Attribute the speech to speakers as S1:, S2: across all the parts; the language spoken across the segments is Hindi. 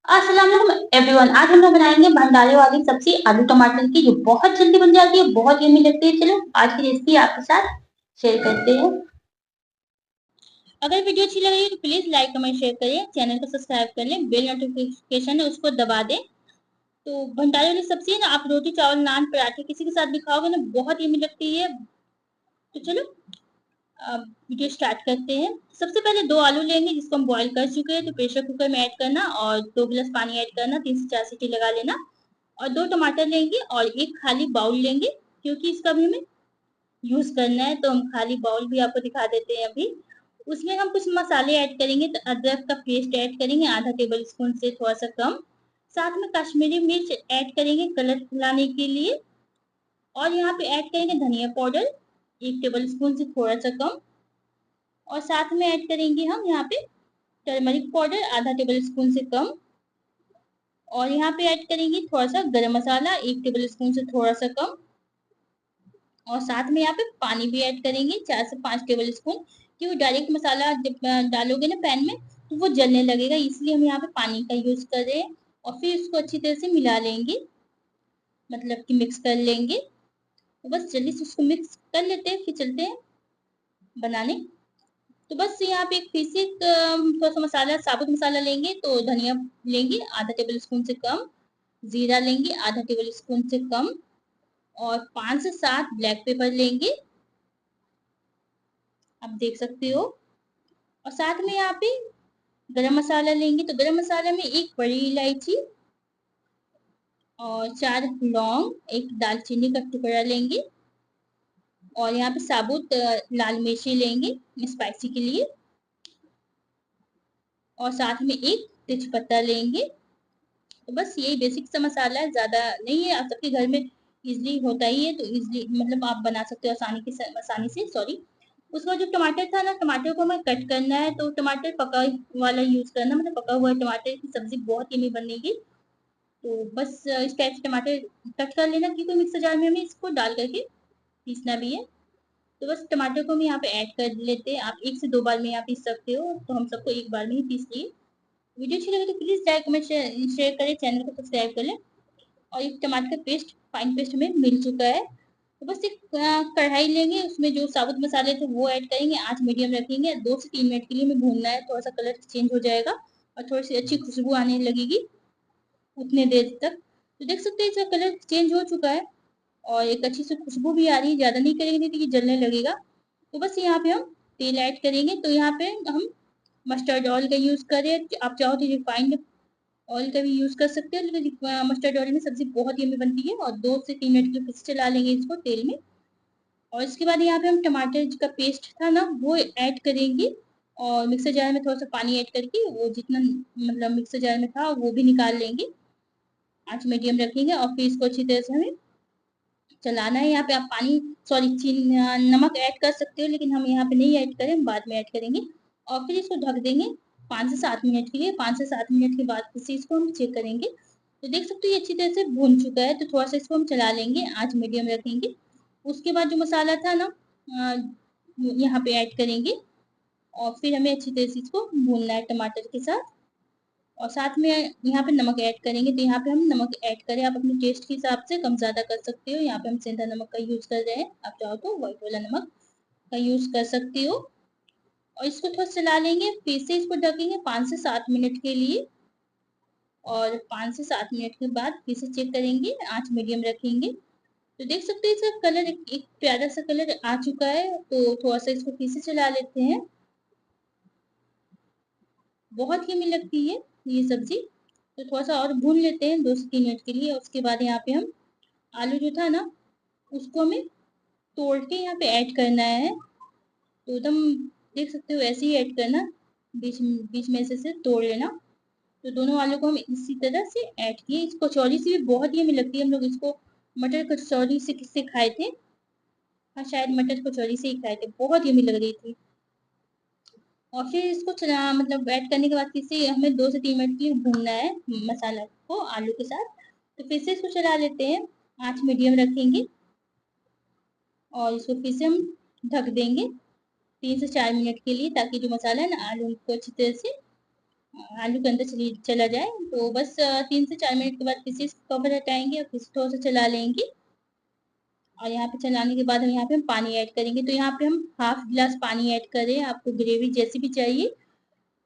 S1: अस्सलाम वालेकुम एवरीवन। आज हम लोग बनाएंगे भंडारे वाली सब्जी आलू टमाटर की, जो बहुत जल्दी बन जाती है, बहुत यम्मी लगती है। चलो आज की रेसिपी आपके साथ शेयर करते हैं। अगर वीडियो अच्छी लग रही है तो प्लीज लाइक कमेंट शेयर करिए, चैनल को सब्सक्राइब कर लें, बेल नोटिफिकेशन है उसको दबा दें। तो भंडारे वाली सब्जी है ना, आप रोटी चावल नान पराठे किसी के साथ भी खाओगे ना, बहुत यम्मी लगती है। तो चलो अब वीडियो स्टार्ट करते हैं। सबसे पहले 2 आलू लेंगे जिसको हम बॉईल कर चुके हैं, तो प्रेशर कुकर में ऐड करना और 2 गिलास पानी ऐड करना, 3 से 4 सीटी लगा लेना। और 2 टमाटर लेंगे और एक खाली बाउल लेंगे, क्योंकि इसका भी हमें यूज करना है तो हम खाली बाउल भी आपको दिखा देते हैं अभी। उसमें हम कुछ मसाले ऐड करेंगे, तो अदरक का पेस्ट ऐड करेंगे आधा टेबल स्पून से थोड़ा सा कम। साथ में कश्मीरी मिर्च ऐड करेंगे कलर लाने के लिए। और यहाँ पे ऐड करेंगे धनिया पाउडर 1 टेबल स्पून से थोड़ा सा कम। और साथ में ऐड करेंगे हम यहाँ पे टर्मरिक पाउडर आधा टेबल स्पून से कम। और यहाँ पे ऐड करेंगे थोड़ा सा गरम मसाला 1 टेबल स्पून से थोड़ा सा कम। और साथ में यहाँ पे पानी भी ऐड करेंगे 4 से 5 टेबल स्पून, क्योंकि डायरेक्ट मसाला जब डालोगे ना पैन में तो वो जलने लगेगा, इसलिए हम यहाँ पे पानी का यूज कर रहे हैं। और फिर इसको अच्छी तरह से मिला लेंगे, मतलब कि मिक्स कर लेंगे। तो बस जल्दी से उसको मिक्स कर लेते हैं, फिर चलते हैं बनाने। तो बस यहाँ पे एक बेसिक थोड़ा सा मसाला, साबुत मसाला लेंगे तो धनिया लेंगे आधा टेबल स्पून से कम, जीरा लेंगे आधा टेबल स्पून से कम, और 5 से 7 ब्लैक पेपर लेंगे, आप देख सकते हो। और साथ में यहाँ पे गरम मसाला लेंगे, तो गरम मसाला में एक बड़ी इलायची और 4 लौंग, एक दालचीनी का टुकड़ा लेंगे। और यहाँ पे साबुत लाल मिर्ची लेंगे स्पाइसी के लिए। और साथ में एक तेज पत्ता लेंगे। तो बस यही बेसिक सा मसाला है, ज्यादा नहीं है। आप सबके घर में इजली होता ही है, तो इजली मतलब आप बना सकते हो आसानी से सॉरी। उसका जो टमाटर था ना, टमाटर को हमें कट करना है, तो टमाटर पका वाला यूज करना, मतलब पका हुआ टमाटर की सब्जी बहुत यम्मी बनेगी। तो बस इस टाइप से टमाटर कट कर लेना, क्योंकि मिक्सर जार में हमें इसको डाल करके पीसना भी है। तो बस टमाटर को हम यहाँ पे ऐड कर लेते हैं। आप 1 से 2 बार में यहाँ पीस सकते हो, तो हम सबको एक बार में ही पीस लिए। वीडियो अच्छी लगे तो प्लीज लाइक कमेंट शेयर करें, चैनल को सब्सक्राइब कर लें। और एक टमाटर का पेस्ट फाइन पेस्ट हमें मिल चुका है। तो बस एक कढ़ाई लेंगे, उसमें जो साबुत मसाले थे वो ऐड करेंगे, आंच मीडियम रखेंगे, 2 से 3 मिनट के लिए हमें भूनना है, थोड़ा सा कलर चेंज हो जाएगा और थोड़ी सी अच्छी खुशबू आने लगेगी उतने देर तक। तो देख सकते हैं इसका कलर चेंज हो चुका है और एक अच्छी सी खुशबू भी आ रही है, ज्यादा नहीं करेंगे तो ये जलने लगेगा। तो बस यहाँ पे हम तेल ऐड करेंगे, तो यहाँ पे हम मस्टर्ड ऑयल का यूज करें, आप चाहो तो रिफाइंड ऑयल का भी यूज कर सकते हो, लेकिन मस्टर्ड ऑयल में सब्जी बहुत यम्मी बनती है। और 2 से 3 मिनट के लिए फिर से चला लेंगे इसको तेल में। और इसके बाद यहाँ पे हम टमाटर का पेस्ट था ना वो ऐड करेंगे, और मिक्सर जार में थोड़ा सा पानी ऐड करके वो जितना मतलब मिक्सर जार में था वो भी निकाल लेंगे। आंच मीडियम रखेंगे और फिर इसको अच्छी तरह से हमें चलाना है। यहाँ पे आप पानी सॉरी नमक ऐड कर सकते हो, लेकिन हम यहाँ पे नहीं ऐड करें, हम बाद में ऐड करेंगे। और फिर इसको ढक देंगे 5 से 7 मिनट के लिए। 5 से 7 मिनट के बाद फिर से इसको हम चेक करेंगे। तो देख सकते हो ये अच्छी तरह से भून चुका है, तो थोड़ा सा इसको हम चला लेंगे, आंच मीडियम रखेंगे। उसके बाद जो मसाला था ना यहाँ पे ऐड करेंगे, और फिर हमें अच्छी तरह से इसको भूनना है टमाटर के साथ। और साथ में यहाँ पे नमक ऐड करेंगे, तो यहाँ पे हम नमक ऐड करें, आप अपने टेस्ट के हिसाब से कम ज़्यादा कर सकते हो। यहाँ पे हम सेंधा नमक का यूज़ कर रहे हैं, आप चाहो तो व्हाइट वाला नमक का यूज़ कर सकते हो। और इसको थोड़ा चला लेंगे, फिर से इसको ढकेंगे 5 से 7 मिनट के लिए। और 5 से 7 मिनट के बाद फिर से चेक करेंगे, आंच मीडियम रखेंगे। तो देख सकते हैं इसका कलर एक प्यारा सा कलर आ चुका है, तो थोड़ा सा इसको फिर से चला लेते हैं। बहुत यम्मी लगती है ये सब्जी। तो थोड़ा सा और भून लेते हैं 2 से 3 मिनट के लिए। उसके बाद यहाँ पे हम आलू जो था ना उसको हमें तोड़ के यहाँ पे ऐड करना है, तो एकदम देख सकते हो ऐसे ही ऐड करना, बीच में से तोड़ लेना। तो दोनों आलू को हम इसी तरह से ऐड किए। इस कचौरी से भी बहुत यम्मी लगती है, हम लोग इसको मटर कचौरी से किससे खाए थे, हाँ शायद मटर कचौरी से ही खाए थे, बहुत यम्मी लग रही थी। और फिर इसको चला मतलब ऐड करने के बाद फिर से हमें 2 से 3 मिनट के लिए भूनना है मसाला को आलू के साथ। तो फिर से इसको चला लेते हैं, आंच मीडियम रखेंगे और इसको फिर से हम ढक देंगे 3 से 4 मिनट के लिए, ताकि जो मसाला है ना आलू को अच्छी तरह से आलू के अंदर चला जाए। तो बस 3 से 4 मिनट के बाद फिर से इसका कवर हटाएँगे और फिर से थोड़ा-सा चला लेंगे। और यहाँ पे चलाने के बाद यहाँ पे हम पानी ऐड करेंगे। तो यहाँ पे हम हाफ गिलास पानी ऐड कर रहे हैं। आपको ग्रेवी जैसी भी चाहिए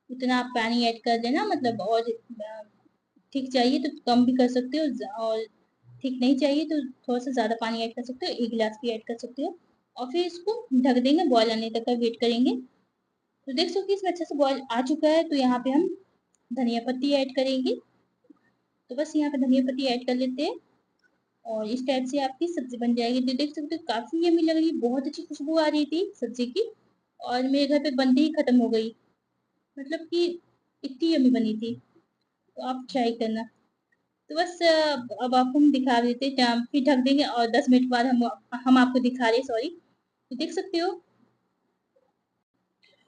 S1: उतना आप पानी ऐड कर देना, मतलब और ठीक चाहिए तो कम भी कर सकते हो और ठीक नहीं चाहिए तो थोड़ा-सा ज़्यादा पानी ऐड कर सकते हो, 1 गिलास भी ऐड कर सकते हो। और फिर इसको ढक देंगे, बॉयल आने तक का वेट करेंगे। तो देख सकते हो इसमें अच्छे से बॉयल आ चुका है। तो यहाँ पे हम धनिया पत्ती ऐड करेंगे। तो बस यहाँ पे धनिया पत्ती ऐड कर लेते हैं और इस टाइप से आपकी सब्ज़ी बन जाएगी। तो देख सकते हो काफ़ी यम्मी लग रही है, बहुत अच्छी खुशबू आ रही थी सब्ज़ी की और मेरे घर पे बनते ही खत्म हो गई। मतलब कि इतनी यम्मी बनी थी। तो आप ट्राई करना। तो बस अब आपको हम दिखा देते हैं, फिर ढक देंगे और 10 मिनट बाद हम आपको दिखा रहे हैं, सॉरी। तो देख सकते हो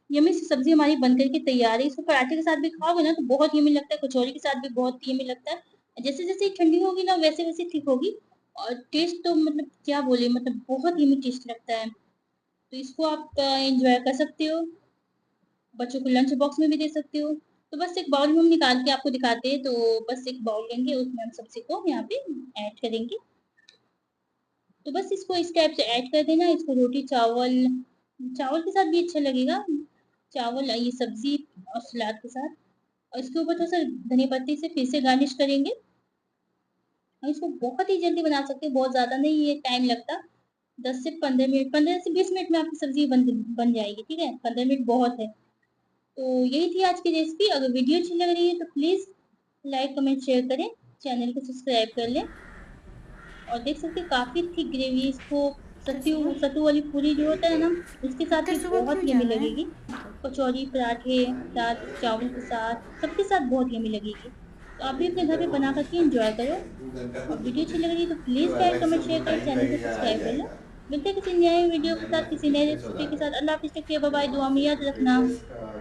S1: यम्मी सी सब्ज़ी हमारी बन कर के तैयार है। इसको पराठे के साथ भी खाओगे ना तो बहुत यम्मी लगता है, कचौरी के साथ भी बहुत यम्मी लगता है। जैसे-जैसे ये ठंडी होगी ना वैसे-वैसे ठीक होगी और टेस्ट तो मतलब क्या बोले, मतलब बहुत यम्मी टेस्ट लगता है। तो इसको आप एन्जॉय कर सकते हो, बच्चों को लंच बॉक्स में भी दे सकते हो। तो बस एक बाउल में हम निकाल के आपको दिखाते हैं। तो बस एक बाउल लेंगे, उसमें हम सब्ज़ी को यहाँ पे ऐड करेंगे। तो बस इसको इस टाइप से ऐड कर देना। इसको रोटी, चावल चावल के साथ भी अच्छा लगेगा। चावल ये सब्ज़ी और सलाद के साथ और इसके ऊपर थोड़ा-सा धनिया पत्ती से फिर से गार्निश करेंगे और इसको बहुत ही जल्दी बना सकते हैं, बहुत ज़्यादा नहीं ये टाइम लगता। 10 से 15 मिनट, 15 से 20 मिनट में आपकी सब्ज़ी बन जाएगी, ठीक है? 15 मिनट बहुत है। तो यही थी आज की रेसिपी। अगर वीडियो अच्छी लग रही है तो प्लीज़ लाइक, कमेंट, शेयर करें। चैनल को सब्सक्राइब कर लें। और देख सकते हैं काफ़ी थिक ग्रेवी, इसको
S2: कैसी हो?
S1: सत्तू वाली पूरी जो होता है ना, उसके साथ
S2: इतने
S1: भी
S2: सुबह
S1: बहुत
S2: क्यों
S1: यम्मी
S2: जाना है?
S1: लगेगी। कचौरी, पराठे साथ, चावल के साथ, सबके साथ बहुत यम्मी लगेगी। तो आप भी अपने घर पे बना कर के एन्जॉय करो। और वीडियो अच्छी लग रही है तो प्लीज़
S2: वो
S1: लाइक,
S2: अलग से
S1: कमेंट,
S2: वो
S1: शेयर करें,
S2: टाइम
S1: चैनल को
S2: लगेगा, आ
S1: सब्सक्राइब कर लें।
S2: जाएगा।
S1: मिलते हैं किसी नए वीडियो के
S2: नहीं
S1: साथ,
S2: नहीं,
S1: किसी नए
S2: फिटनेस हो
S1: रेसिपी के
S2: जाता
S1: साथ। अल्लाह हाफ़िज़, टेक केयर, बाय बाय, दुआ में
S2: है
S1: याद रखना।
S2: फिटनेस का